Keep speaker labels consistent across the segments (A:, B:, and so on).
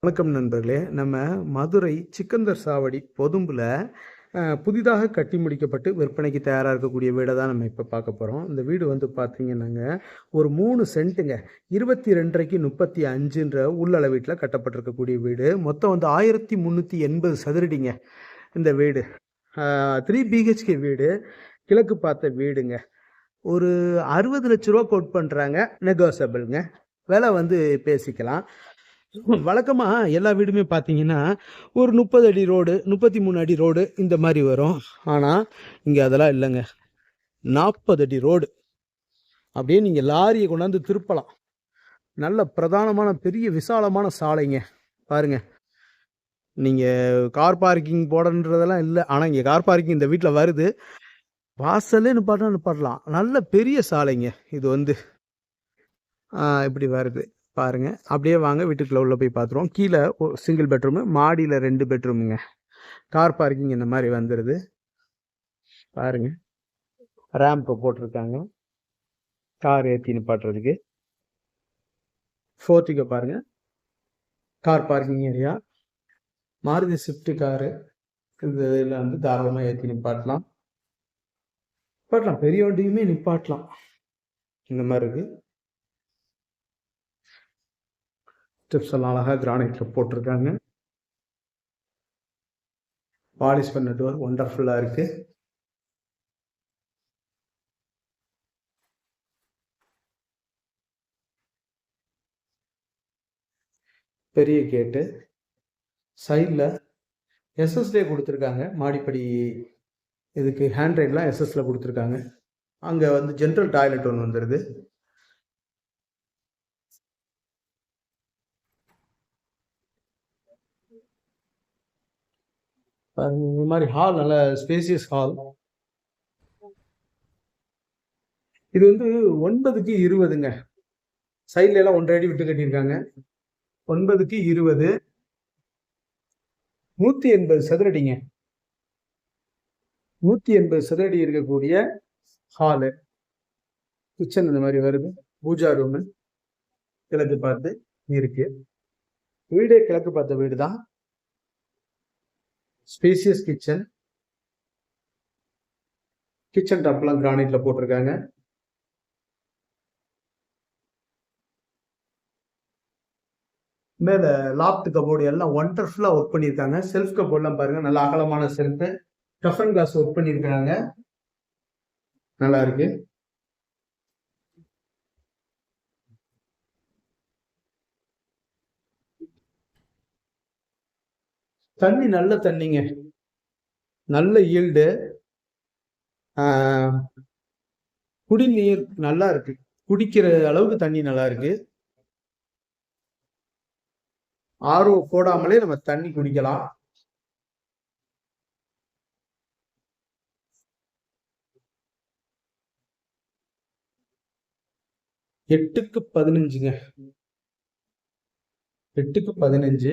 A: வணக்கம் நண்பர்களே. நம்ம மதுரை சிக்கந்தர் சாவடி பொதும்புல புதிதாக கட்டி முடிக்கப்பட்டு விற்பனைக்கு தயாராக இருக்கக்கூடிய வீடை தான் நம்ம இப்போ பார்க்க போகிறோம். இந்த வீடு வந்து பார்த்தீங்கன்னாங்க, ஒரு 3 சென்ட்டுங்க, 22.5க்கு 35ன்ற உள்ளள வீட்டில் கட்டப்பட்டிருக்கக்கூடிய வீடு. மொத்தம் வந்து 1380 சதுரடிங்க இந்த வீடு. 3 பிஹெச்கே வீடு, கிழக்கு பார்த்த வீடுங்க. ஒரு 60 லட்ச ரூபா கோட் பண்ணுறாங்க, நெகோசபிள்ங்க. விலை வந்து பேசிக்கலாம். வழக்கமா எல்லா வீடுமே பார்த்தீங்கன்னா, ஒரு 30 அடி ரோடு, 33 அடி ரோடு இந்த மாரி வரும். ஆனா, இங்க அதெல்லாம் இல்லங்க. 40 அடி ரோடு. அப்படியே நீங்க லாரிய கொண்டாந்து திருப்பலாம். நல்ல பிரதானமான பெரிய விசாலமான சாலைங்க. பாருங்க. நீங்க கார் பார்க்கிங் போடணுன்றதெல்லாம் இல்ல. ஆனா, இங்க கார் பார்க்கிங் இந்த வீட்ல வருது. வாசல்லே நிப்பாட்டலாம். நல்ல பெரிய சாலைங்க. இது வந்து இப்படி வருது. பாருங்க. அப்படியே வாங்க வீட்டுக்குள்ள உள்ள போய் பார்த்துருவோம். கீழே சிங்கிள் பெட்ரூமு, மாடியில் 2 பெட்ரூமுங்க. கார் பார்க்கிங் இந்த மாதிரி வந்துடுது. பாருங்க, ரேம்ப் போட்டிருக்காங்க கார் ஏற்றி நிப்பாட்டுறதுக்கு. ஃபோர்ட்டிக்கு பாருங்க, car parking area. Maruti Swift car இந்த இதில் வந்து தாராளமாக ஏற்றி நிப்பாட்டலாம். பெரிய வண்டியுமே நிப்பாட்டலாம். இந்த மாதிரி இருக்கு. ஸ்டெப்ஸ் எல்லாம் அழகாக கிரானைட்ல போட்டிருக்காங்க. பாலிஷ் பண்ண டோர் ஒண்டர்ஃபுல்லாக இருக்கு. பெரிய கேட்டு, சைடில் எஸ்எஸ்லே கொடுத்துருக்காங்க. மாடிப்படி இதுக்கு ஹேண்ட் ரைட்லாம் எஸ்எஸ்ல கொடுத்துருக்காங்க. அங்கே வந்து ஜென்ரல் டாய்லெட் ஒன்று வந்துடுது. இந்த மாதிரி ஹால் நல்ல ஸ்பேசியஸ் ஹால். இது வந்து 9க்கு 20ங்க. சைட்ல எல்லாம் 1.5 அடி விட்டு கட்டியிருக்காங்க. 9க்கு 20, 180 சதுரடிங்க. 180 சதுரடி இருக்கக்கூடிய ஹாலு. கிச்சன் இந்த மாதிரி வருது. பூஜா ரூமு கிழக்கு பார்த்து இருக்கு. வீடே கிழக்கு பார்த்த வீடு தான். Spacious kitchen. கிச்சன் டாப்லாம் கிரானைட்ல போட்டிருக்காங்க. மேல லாப்ட் கபோர்டு எல்லாம் ஒண்டர்ஃபுல்லா ஒர்க் பண்ணியிருக்காங்க. செல்ஃப் கபோர்ட்லாம் பாருங்க, நல்ல அகலமான செல்ஃப். டஃபன் கிளாஸ் ஒர்க் பண்ணியிருக்காங்க, நல்லா இருக்கு. தண்ணி நல்ல தண்ணிங்க, நல்ல ஈல்டு. குடிநீர் நல்லா இருக்கு, குடிக்கிற அளவுக்கு தண்ணி நல்லா இருக்கு. ஆர்ஓ போடாமலே நம்ம தண்ணி குடிக்கலாம். எட்டுக்கு 15ங்க. 8க்கு 15.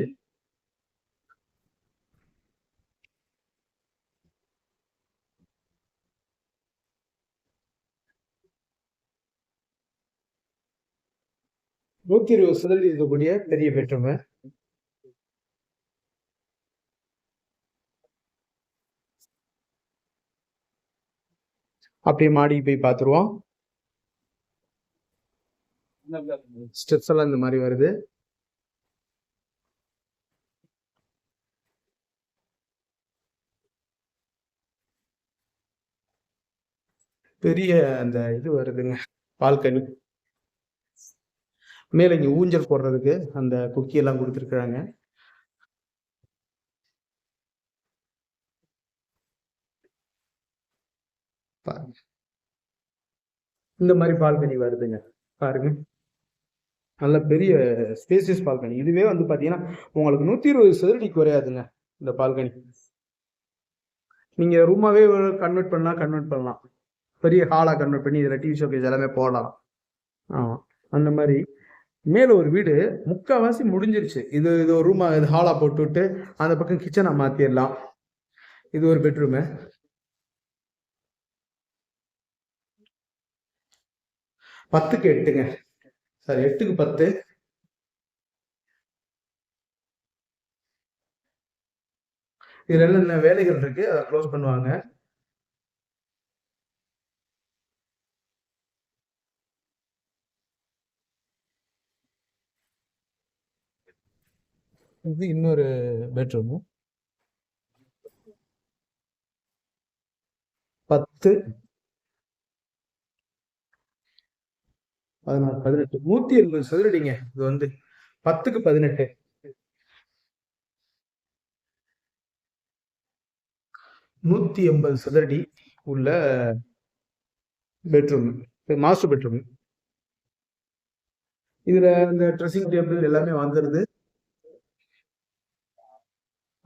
A: நூத்தி 20 சதுரடி இருக்கக்கூடிய பெரிய பெட்ரூம். அப்படியே மாடிக்கு போய் பார்த்துருவோம். ஸ்டெப்ஸ் எல்லாம் இந்த மாதிரி வருது. பெரிய அந்த இது வருதுங்க, பால்கனி. மேல இங்க ஊஞ்சல் போடுறதுக்கு அந்த குக்கி எல்லாம் கொடுத்துருக்காங்க. இந்த மாதிரி பால்கனி வருதுங்க, பாருங்க. நல்ல பெரிய ஸ்பேசியஸ் பால்கனி. இதுவே வந்து பாத்தீங்கன்னா உங்களுக்கு 120 சதுரடி குறையாதுங்க இந்த பால்கனி. நீங்க ரூமாவே கன்வெர்ட் பண்ணலாம். பெரிய ஹாலா கன்வெர்ட் பண்ணி இதுல டிவி ஷோகேஸ் எல்லாமே போடலாம். அந்த மாதிரி மேல ஒரு வீடு முக்காவாசி முடிஞ்சிருச்சு. இது ஒரு ரூமா, இது ஹாலா போட்டு விட்டு அந்த பக்கம் கிச்சனை மாத்திடலாம். இது ஒரு பெட்ரூமு. 10க்கு 8ங்க. சாரி, 8க்கு 10. இதில் என்னென்ன வேலைகள் இருக்கு அதை க்ளோஸ் பண்ணுவாங்க. இது இன்னொரு பெட்ரூமு. 10, 16, 18, 180 சதுரடிங்க. இது வந்து 10க்கு 18, 180 சதுரடி உள்ள பெட்ரூம், மாஸ்டர் பெட்ரூம். இதுல இந்த ட்ரெஸ்ஸிங் டேபிள் எல்லாமே வந்துருது.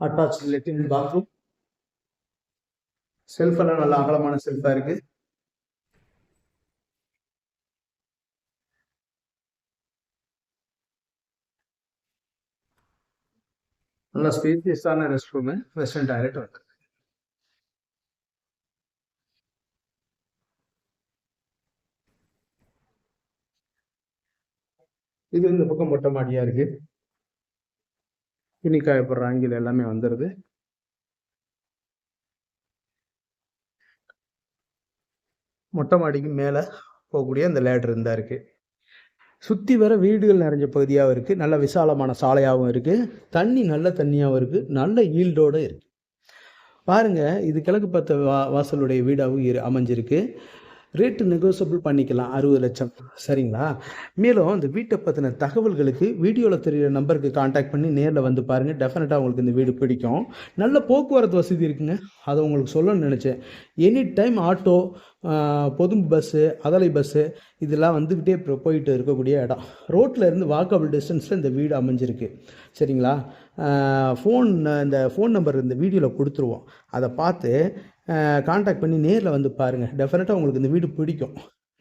A: அட்டாச் லெட்டின் பாத்ரூம். செல்ஃப் எல்லாம் நல்ல அகலமான செல்ஃபா இருக்கு. நல்ல ஸ்பேசியஸான ரெஸ்ட் ரூம், வெஸ்டர்ன் டாய்லெட் இருக்கு. இது இந்த பக்கம் மொட்டை மாடியா இருக்கு. துணி காயப்படுற ஆங்கில் எல்லாமே வந்துருது. மொட்டை மாடிக்கு மேல போகக்கூடிய அந்த லேடர் இருந்தா இருக்கு. சுற்றி வர வீடுகள் நிறைஞ்ச பகுதியாகவும் இருக்குது. நல்ல விசாலமான சாலையாகவும் இருக்குது. தண்ணி நல்ல தண்ணியாகவும் இருக்குது. நல்ல ஈல்டோடு இருக்குது. பாருங்கள், இது கிழக்கு பார்த்த வாசலுடைய வீடாகவும் அமைஞ்சிருக்கு. ரேட்டு நெகோசியபிள் பண்ணிக்கலாம், 60 லட்சம். சரிங்களா? மேலும் இந்த வீட்டை பற்றின தகவல்களுக்கு வீடியோவில் தெரிகிற நம்பருக்கு காண்டாக்ட் பண்ணி நேரில் வந்து பாருங்கள். டெஃபினட்டாக உங்களுக்கு இந்த வீடு பிடிக்கும். நல்ல போக்குவரத்து வசதி இருக்குங்க, அதை உங்களுக்கு சொல்லணும்னு நினச்சேன். எனி டைம் ஆட்டோ, பொது பஸ்ஸு, அதலை பஸ்ஸு இதெல்லாம் வந்துக்கிட்டே போயிட்டு இருக்கக்கூடிய இடம். ரோட்டில் இருந்து வாக்கபிள் டிஸ்டன்ஸில் இந்த வீடு அமைஞ்சிருக்கு. சரிங்களா? இந்த ஃபோன் நம்பர் இந்த வீடியோவில் கொடுத்துருவோம். அதை பார்த்து காண்டாக்ட் பண்ணி நேரில் வந்து பாருங்கள். டெஃபினட்டாக உங்களுக்கு இந்த வீடு பிடிக்கும்.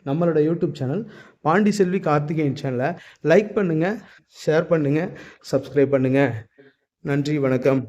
A: நம்மளோட யூடியூப் சேனல் பாண்டி செல்வி கார்த்திகேயன் சேனலை லைக் பண்ணுங்கள், ஷேர் பண்ணுங்கள், சப்ஸ்கிரைப் பண்ணுங்கள். நன்றி, வணக்கம்.